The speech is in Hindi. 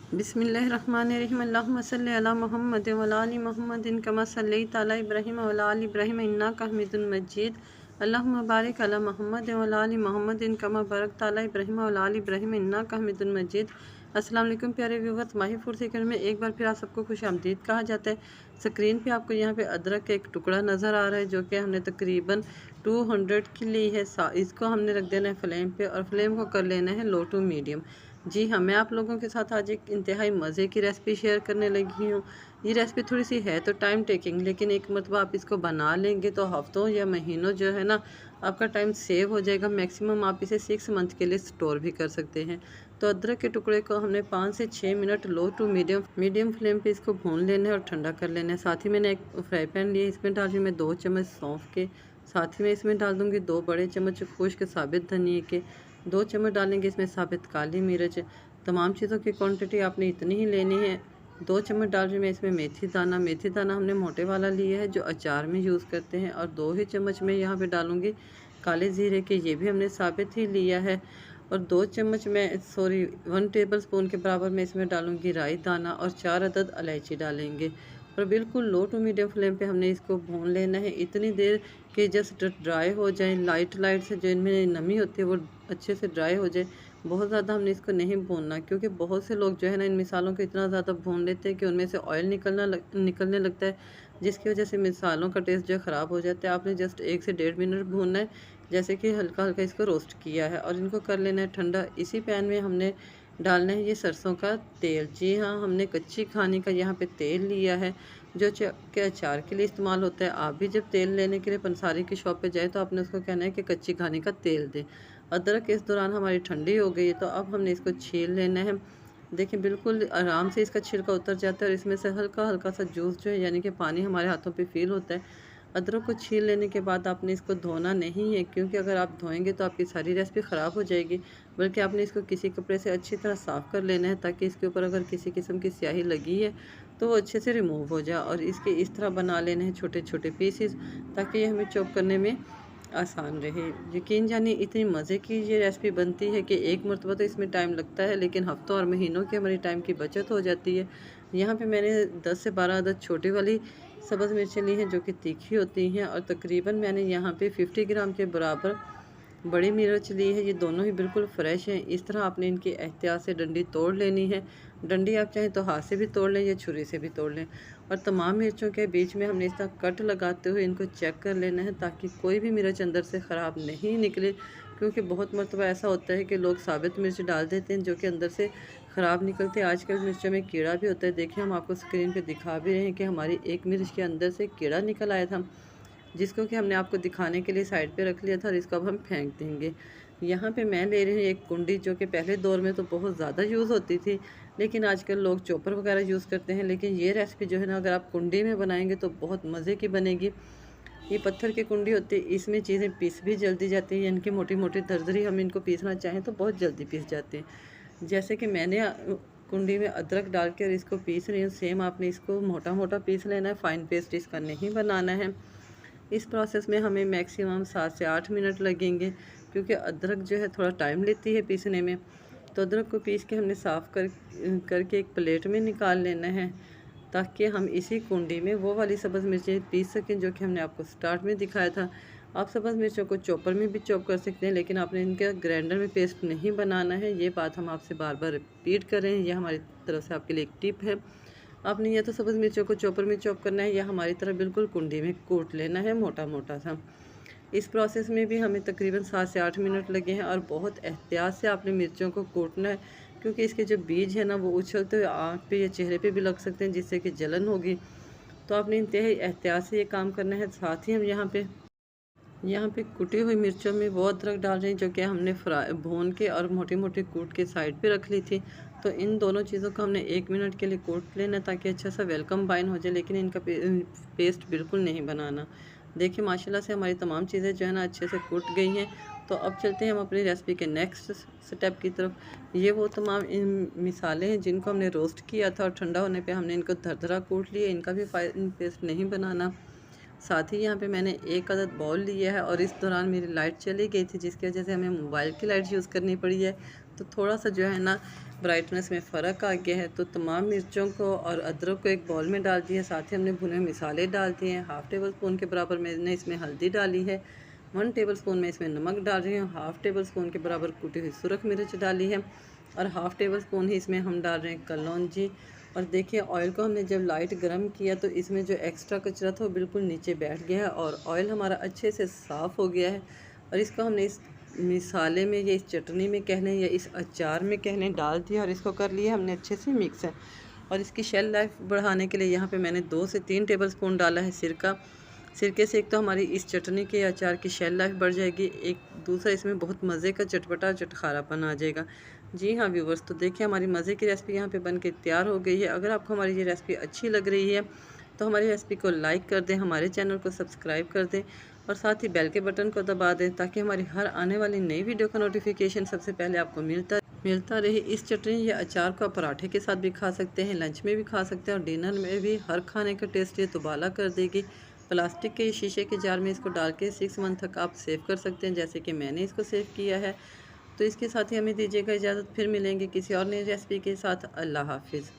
बिस्मिल्लाहिर्रहमानिर्रहीम अल्लाहुम्मा सल्लि अला मुहम्मद व अला आलि मुहम्मदिन कमा सल्लैता अला इब्राहीम व अला आलि इब्राहीम इन्नका हमीदुम मजीद। अल्लाहुम्मा बारिक अला मुहम्मद व अला आलि मुहम्मदिन कमा बारकता अला इब्राहीम व अला आलि इब्राहीम इन्नका हमीदुम मजीद। अस्सलाम वालेकुम प्यारे व्यूअर्स, माही फूड सीकर में एक बार फिर आप सबको खुशामदीद कहा जाता है। स्क्रीन पे आपको यहाँ पे अदरक का एक टुकड़ा नज़र आ रहा है जो कि हमने तकरीबन 200 की ली है। इसको हमने रख देना है फ्लेम पे और फ्लेम को कर लेना है लो टू मीडियम। जी हाँ, मैं आप लोगों के साथ आज एक इंतहाई मज़े की रेसिपी शेयर करने लगी हूँ। ये रेसिपी थोड़ी सी है तो टाइम टेकिंग, लेकिन एक मरतबा आप इसको बना लेंगे तो हफ्तों या महीनों जो है ना आपका टाइम सेव हो जाएगा। मैक्सिमम आप इसे 6 मंथ के लिए स्टोर भी कर सकते हैं। तो अदरक के टुकड़े को हमने 5 से 6 minute low to medium flame पे इसको भून लेना है और ठंडा कर लेना है। साथ ही मैंने एक फ्राई पैन लिया, इसमें डाल रही मैं 2 चम्मच सौंफ के। साथ ही मैं इसमें डाल दूँगी 2 बड़े चम्मच खुश्क साबित धनिए के। 2 चम्मच डालेंगे इसमें साबित काली मिर्च। तमाम चीज़ों की क्वांटिटी आपने इतनी ही लेनी है। 2 चम्मच डाल रही मैं इसमें मेथी दाना हमने मोटे वाला लिया है जो अचार में यूज़ करते हैं। और 2 ही चम्मच मैं यहाँ पे डालूँगी काले ज़ीरे के, ये भी हमने साबित ही लिया है। और 2 चम्मच मैं 1 टेबल स्पून के बराबर मैं इसमें डालूँगी राई दाना और 4 अदद इलायची डालेंगे। और बिल्कुल लो टू मीडियम फ्लेम पे हमने इसको भून लेना है इतनी देर कि जस्ट ड्राई हो जाए, लाइट से जो इनमें नमी होती है वो अच्छे से ड्राई हो जाए। बहुत ज़्यादा हमने इसको नहीं भूनना, क्योंकि बहुत से लोग जो है ना इन मिसालों को इतना ज़्यादा भून लेते हैं कि उनमें से ऑयल निकलने लगता है, जिसकी वजह से मिसालों का टेस्ट जो है ख़राब हो जाता है। आपने जस्ट 1 से 1.5 मिनट भूनना है, जैसे कि हल्का हल्का इसको रोस्ट किया है। और इनको कर लेना है ठंडा। इसी पैन में हमने डालना है ये सरसों का तेल। जी हाँ, हमने कच्ची खाने का यहाँ पे तेल लिया है जो के अचार के लिए इस्तेमाल होता है। आप भी जब तेल लेने के लिए पंसारी की शॉप पे जाए तो आपने उसको कहना है कि कच्ची खाने का तेल दें। अदरक इस दौरान हमारी ठंडी हो गई है तो अब हमने इसको छील लेना है। देखिए बिल्कुल आराम से इसका छिलका उतर जाता है और इसमें से हल्का हल्का सा जूस जो है यानी कि पानी हमारे हाथों पे फील होता है। अदरक को छील लेने के बाद आपने इसको धोना नहीं है, क्योंकि अगर आप धोएंगे तो आपकी सारी रेसिपी ख़राब हो जाएगी। बल्कि आपने इसको किसी कपड़े से अच्छी तरह साफ़ कर लेना है, ताकि इसके ऊपर अगर किसी किस्म की स्याही लगी है तो वो अच्छे से रिमूव हो जाए। और इसके इस तरह बना लेने हैं छोटे छोटे पीसेस, ताकि ये हमें चॉप करने में आसान रहे। यकीन जानिए इतनी मज़े की ये रेसिपी बनती है कि एक मरतबा तो इसमें टाइम लगता है, लेकिन हफ्तों और महीनों की हमारी टाइम की बचत हो जाती है। यहाँ पे मैंने 10 से 12 अदद छोटी वाली सब्ज़ मिर्चें ली हैं जो कि तीखी होती हैं। और तकरीबन मैंने यहाँ पे 50 ग्राम के बराबर बड़ी मिर्च ली है। ये दोनों ही बिल्कुल फ्रेश हैं। इस तरह आपने इनकी एहतियात से डंडी तोड़ लेनी है। डंडी आप चाहें तो हाथ से भी तोड़ लें या छुरी से भी तोड़ लें। और तमाम मिर्चों के बीच में हमने इस तरह कट लगाते हुए इनको चेक कर लेना है, ताकि कोई भी मिर्च अंदर से ख़राब नहीं निकले। क्योंकि बहुत मरतबा ऐसा होता है कि लोग साबित मिर्च डाल देते हैं जो कि अंदर से ख़राब निकलते हैं। आजकल मिर्चों में कीड़ा भी होता है। देखिए हम आपको स्क्रीन पे दिखा भी रहे हैं कि हमारी एक मिर्च के अंदर से कीड़ा निकल आया था, जिसको कि हमने आपको दिखाने के लिए साइड पे रख लिया था और इसको अब हम फेंक देंगे। यहाँ पे मैं ले रही हूँ एक कुंडी, जो कि पहले दौर में तो बहुत ज़्यादा यूज़ होती थी, लेकिन आजकल लोग चॉपर वगैरह यूज़ करते हैं। लेकिन ये रेसिपी जो है ना, अगर आप कुंडी में बनाएंगे तो बहुत मज़े की बनेगी। ये पत्थर की कुंडी होती है, इसमें चीज़ें पीस भी जल्दी जाती हैं। इनकी मोटी मोटी दरदरी हम इनको पीसना चाहें तो बहुत जल्दी पीस जाते हैं। जैसे कि मैंने कुंडी में अदरक डाल कर इसको पीस रही हूँ, सेम आपने इसको मोटा मोटा पीस लेना है, फ़ाइन पेस्ट इसका नहीं बनाना है। इस प्रोसेस में हमें मैक्सिमम 7 से 8 मिनट लगेंगे, क्योंकि अदरक जो है थोड़ा टाइम लेती है पीसने में। तो अदरक को पीस के हमने साफ़ करके एक प्लेट में निकाल लेना है, ताकि हम इसी कुंडी में वो वाली सब्ज़ मिर्चें पीस सकें जो कि हमने आपको स्टार्ट में दिखाया था। आप सब्ज़ मिर्चों को चॉपर में भी चॉप कर सकते हैं, लेकिन आपने इनका ग्राइंडर में पेस्ट नहीं बनाना है। ये बात हम आपसे बार बार रिपीट कर रहे हैं, ये हमारी तरफ से आपके लिए एक टिप है। आपने या तो सब्ज़ मिर्चों को चॉपर में चॉप करना है, या हमारी तरह बिल्कुल कुंडी में कूट लेना है मोटा मोटा सा। इस प्रोसेस में भी हमें तकरीबन 7 से 8 मिनट लगे हैं। और बहुत एहतियात से आपने मिर्चों को कूटना है, क्योंकि इसके जो बीज है ना वो उछलते हुए आँख पे या चेहरे पे भी लग सकते हैं, जिससे कि जलन होगी। तो आपने इंतहाई एहतियात से ये काम करना है। साथ ही हम यहाँ पे कुटी हुई मिर्चों में वो अदरक डाल रहे हैं जो कि हमने फ्राई भून के और मोटी मोटी कूट के साइड पे रख ली थी। तो इन दोनों चीज़ों को हमने 1 मिनट के लिए कूट लेना, ताकि अच्छा सा वेलकम बाइन हो जाए, लेकिन इनका पेस्ट बिल्कुल नहीं बनाना। देखिए माशाल्लाह से हमारी तमाम चीज़ें जो है ना अच्छे से कूट गई हैं। तो अब चलते हैं हम अपनी रेसिपी के नेक्स्ट स्टेप की तरफ। ये वो तमाम इन मिसालें हैं जिनको हमने रोस्ट किया था और ठंडा होने पे हमने इनको दरदरा कूट लिया। इनका भी फाइन पेस्ट नहीं बनाना। साथ ही यहाँ पे मैंने एक अदद बाउल लिया है और इस दौरान मेरी लाइट चली गई थी, जिसकी वजह से हमें मोबाइल की लाइट यूज़ करनी पड़ी है। तो थोड़ा सा जो है ना ब्राइटनेस में फ़र्क आ गया है। तो तमाम मिर्चों को और अदरक को एक बाउल में डाल दिया। साथ ही हमने भुने मसाले डाल दिए हैं। हाफ़ टेबल स्पून के बराबर मैंने इसमें हल्दी डाली है। 1 टेबल स्पून में इसमें नमक डाल रही हूँ। हाफ़ टेबल स्पून के बराबर कुटी हुई सुरख मिर्च डाली है और हाफ़ टेबल स्पून ही इसमें हम डाल रहे हैं कलौंजी। और देखिए ऑयल को हमने जब लाइट गर्म किया तो इसमें जो एक्स्ट्रा कचरा था वो बिल्कुल नीचे बैठ गया है और ऑयल हमारा अच्छे से साफ़ हो गया है। और इसको हमने इस मिसाले में या इस चटनी में कह लें या इस अचार में कह लें डाल दिया और इसको कर लिया हमने अच्छे से मिक्स है। और इसकी शेल लाइफ बढ़ाने के लिए यहाँ पे मैंने 2 से 3 टेबल स्पून डाला है सिरका। सिरके से एक तो हमारी इस चटनी के अचार की शेल लाइफ बढ़ जाएगी, एक दूसरा इसमें बहुत मज़े का चटपटा चटखारापन आ जाएगा। जी हाँ व्यूवर्स, तो देखिए हमारी मज़े की रेसिपी यहाँ पे बनके तैयार हो गई है। अगर आपको हमारी ये रेसिपी अच्छी लग रही है तो हमारी रेसिपी को लाइक कर दें, हमारे चैनल को सब्सक्राइब कर दें और साथ ही बेल के बटन को दबा दें ताकि हमारी हर आने वाली नई वीडियो का नोटिफिकेशन सबसे पहले आपको मिलता रहे। इस चटनी या अचार को आप पराठे के साथ भी खा सकते हैं, लंच में भी खा सकते हैं और डिनर में भी। हर खाने का टेस्ट ये दुबाला कर देगी। प्लास्टिक के शीशे के जार में इसको डाल के 6 मंथ तक आप सेव कर सकते हैं, जैसे कि मैंने इसको सेव किया है। तो इसके साथ ही हमें दीजिएगा इजाज़त, फिर मिलेंगे किसी और नई रेसिपी के साथ। अल्लाह हाफिज़।